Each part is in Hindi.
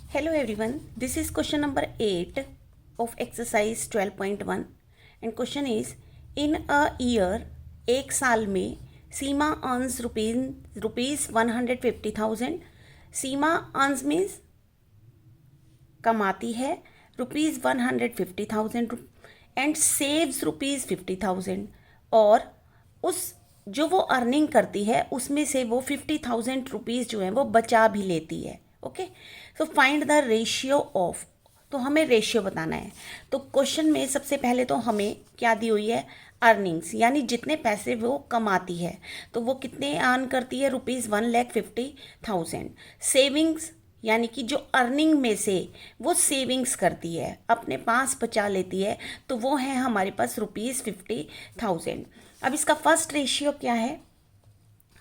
Hello everyone, this is question number 8 of exercise 12.1 and question is in a year एक साल में सीमा अर्न्स रुपीज 150,000. सीमा अर्न्स मीन्स कमाती है रुपीज 150,000 एंड सेव्स रुपीज 50,000 और उस जो वो अर्निंग करती है उसमें से वो 50,000 रुपीज़ जो है वो बचा भी लेती है. Okay, so find the ratio of. तो हमें रेशियो बताना है. तो क्वेश्चन में सबसे पहले तो हमें क्या दी हुई है, अर्निंग्स, यानी जितने पैसे वो कमाती है. तो वो कितने अर्न करती है, रुपीज़ 1,50,000. सेविंग्स यानी कि जो अर्निंग में से वो सेविंग्स करती है, अपने पास बचा लेती है, तो वो है हमारे पास रुपीज़ 50,000. अब इसका फर्स्ट रेशियो क्या है,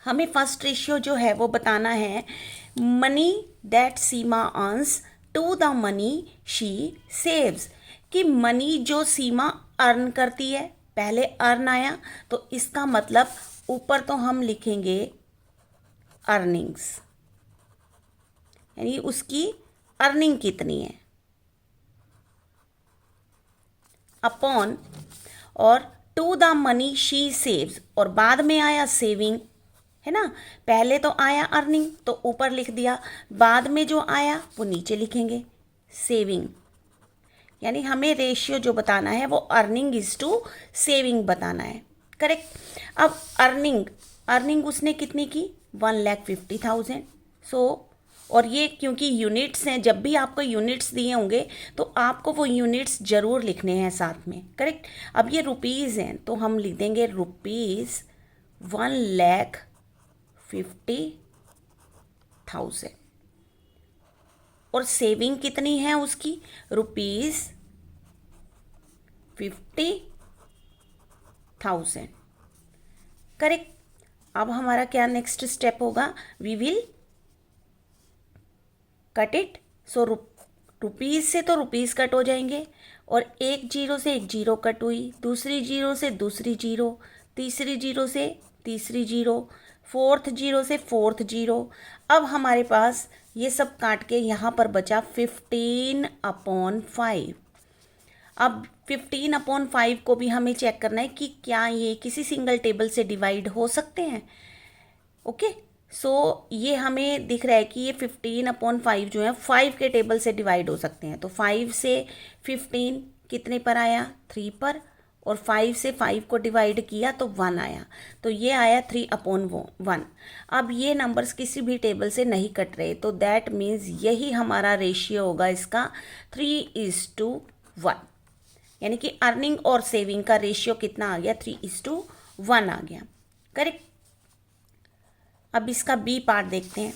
हमें फर्स्ट रेशियो जो है वो बताना है money that Seema earns to the money she saves. कि मनी जो सीमा अर्न करती है, पहले अर्न आया तो इसका मतलब ऊपर तो हम लिखेंगे अर्निंग्स, यानी उसकी अर्निंग कितनी है, अपॉन और to the money she saves, और बाद में आया सेविंग, है ना. पहले तो आया अर्निंग तो ऊपर लिख दिया, बाद में जो आया वो नीचे लिखेंगे सेविंग. यानी हमें रेशियो जो बताना है वो अर्निंग इज टू सेविंग बताना है. करेक्ट. अब अर्निंग उसने कितनी की, 1,50,000. सो और ये क्योंकि यूनिट्स हैं, जब भी आपको यूनिट्स दिए होंगे तो आपको वो यूनिट्स ज़रूर लिखने हैं साथ में. करेक्ट. अब ये रुपीज़ हैं तो हम लिख देंगे रुपीज़ 1,50,000. और सेविंग कितनी है उसकी, रुपीज़ 50,000. करेक्ट. अब हमारा क्या नेक्स्ट स्टेप होगा, we will cut it. So rupees से तो रुपीज़ कट हो जाएंगे, और एक जीरो से एक जीरो कट हुई, दूसरी जीरो से दूसरी जीरो, तीसरी जीरो से तीसरी जीरो, फोर्थ जीरो से फोर्थ जीरो. अब हमारे पास ये सब काट के यहाँ पर बचा 15/5. अब 15/5 को भी हमें चेक करना है कि क्या ये किसी सिंगल टेबल से डिवाइड हो सकते हैं. ओके. सो ये हमें दिख रहा है कि ये 15/5 जो है 5 के टेबल से डिवाइड हो सकते हैं. तो 5 से 15 कितने पर आया, 3 पर, और 5 से 5 को डिवाइड किया तो 1 आया. तो ये आया 3/1. अब ये नंबर्स किसी भी टेबल से नहीं कट रहे, तो दैट मीन्स यही हमारा रेशियो होगा इसका, 3:1. यानी कि अर्निंग और सेविंग का रेशियो कितना आ गया, 3:1 आ गया. करेक्ट. अब इसका बी पार्ट देखते हैं.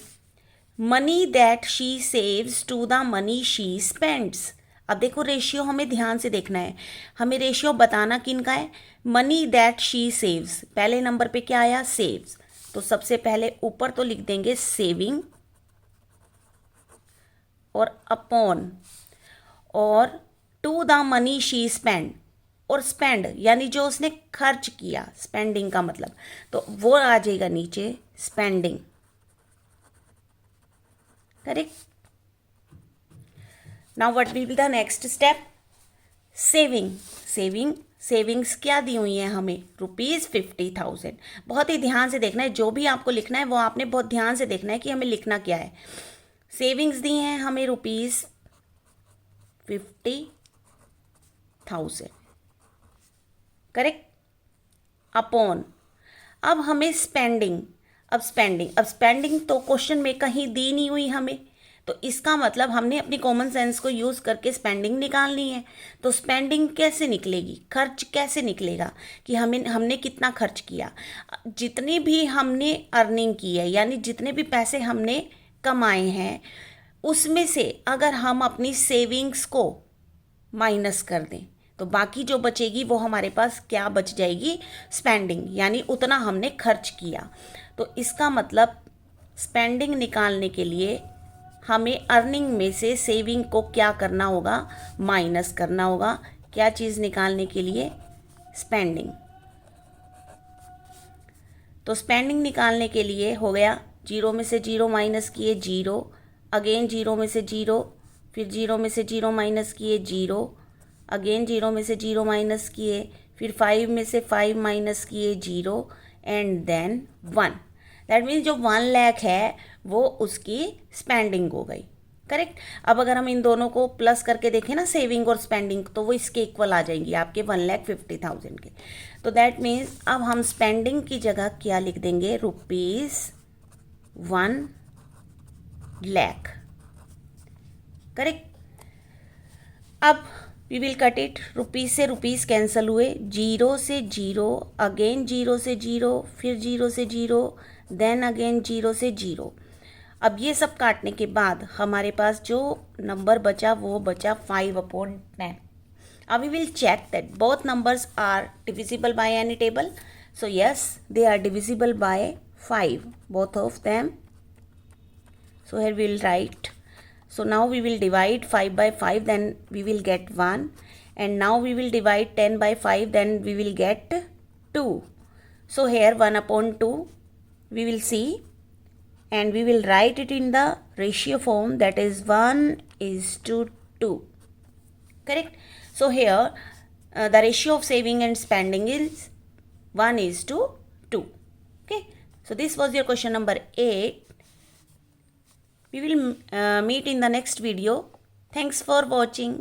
Money that she saves to the money she spends. अब देखो रेशियो हमें ध्यान से देखना है, हमें रेशियो बताना किन का है, मनी दैट शी सेव्स. पहले नंबर पे क्या आया, सेव्स, तो सबसे पहले ऊपर तो लिख देंगे सेविंग और अपॉन और to the money she spend, और स्पेंड यानी जो उसने खर्च किया, स्पेंडिंग का मतलब, तो वो आ जाएगा नीचे spending. Correct. Now what will be the next step, savings क्या दी हुई है हमें, रुपीज़ 50,000. बहुत ही ध्यान से देखना है, जो भी आपको लिखना है वो आपने बहुत ध्यान से देखना है कि हमें लिखना क्या है. सेविंग्स दी हैं हमें रुपीज़ 50,000. करेक्ट. अपॉन, अब हमें स्पेंडिंग तो क्वेश्चन में कहीं दी नहीं हुई हमें, तो इसका मतलब हमने अपनी कॉमन सेंस को यूज़ करके स्पेंडिंग निकालनी है. तो स्पेंडिंग कैसे निकलेगी, खर्च कैसे निकलेगा, कि हमने कितना खर्च किया. जितनी भी हमने अर्निंग की है, यानी जितने भी पैसे हमने कमाए हैं, उसमें से अगर हम अपनी सेविंग्स को माइनस कर दें तो बाकी जो बचेगी वो हमारे पास क्या बच जाएगी, स्पेंडिंग, यानी उतना हमने खर्च किया. तो इसका मतलब स्पेंडिंग निकालने के लिए हमें अर्निंग में से सेविंग को क्या करना होगा, माइनस करना होगा. क्या चीज़ निकालने के लिए, स्पेंडिंग. तो स्पेंडिंग निकालने के लिए हो गया, जीरो में से जीरो माइनस किए जीरो, अगेन जीरो में से जीरो फिर 0 में से 0 माइनस किए 0, अगेन 0 में से 0 माइनस किए, फिर 5 में से 5 माइनस किए 0 एंड देन 1। दैट मीन्स जो 1 लाख है वो उसकी स्पेंडिंग हो गई, करेक्ट। अब अगर हम इन दोनों को प्लस करके देखें ना, सेविंग और स्पेंडिंग, तो वो इसके इक्वल आ जाएंगी आपके 1,50,000 के। तो दैट मीन्स अब हम स्पेंडिंग की जगह क्या लिख देंगे, ₹1 लाख, करेक्ट। अब we will cut it, rupees से रुपीज़ कैंसिल हुए, 0 से 0, अगेन 0 से 0, फिर 0 से 0, देन अगेन 0 से 0। अब ये सब काटने के बाद हमारे पास जो नंबर बचा वो बचा 5/10। अब we will check that both numbers are divisible by any table. So yes, they are divisible by 5, both of them. So here we will write. So now we will divide 5 by 5, then we will get 1. And now we will divide 10 by 5, then we will get 2. So here 1/2 we will see, and we will write it in the ratio form, that is 1:2. Correct. So here the ratio of saving and spending is 1:2. Okay. So this was your question number 8. We will meet in the next video. Thanks for watching.